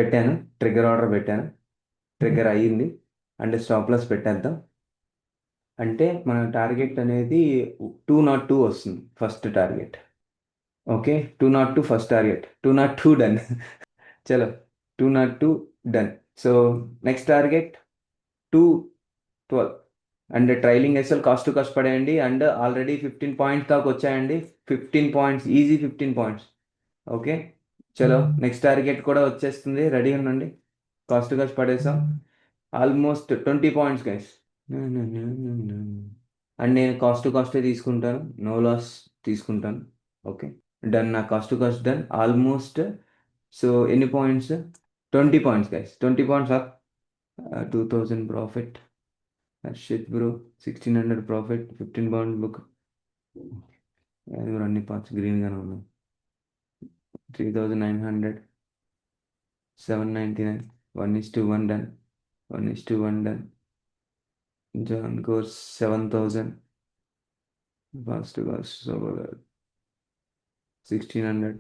పెట్టాను, trigger order పెట్టాను, trigger అయ్యింది. అండ్ స్టాప్ లాస్ పెట్టేద్దాం. అంటే మన టార్గెట్ అనేది 202 వస్తుంది first target. Okay, 202 first target, 202 done. చలో, 202 done. So next target 212. And trailing SL cost to cost పడేయండి. అండ్ ఆల్రెడీ 15 పాయింట్స్ దాకా వచ్చాయండి. 15 పాయింట్స్, ఈజీ 15 పాయింట్స్. ఓకే, చలో నెక్స్ట్ టార్గెట్ కూడా వచ్చేస్తుంది, రెడీ ఉండండి. కాస్ట్ టు కాస్ట్ పడేసాం, ఆల్మోస్ట్ 20 పాయింట్స్ గైస్. అండ్ నేను కాస్ట్ టు కాస్టే తీసుకుంటాను, నో లాస్ తీసుకుంటాను. Okay, done. నా cost to cost done almost. So ఎన్ని points? 20 points guys, 20 points of 2000 profit. Shit bro, 1600 profit, 15 point book. అన్ని parts గ్రీన్గానే ఉన్నాయి. 3900, 799, 1:1 done, 1:1 done. జాన్ కోర్స్ 7000, ఫాస్ట్ కాస్ట్ 1600.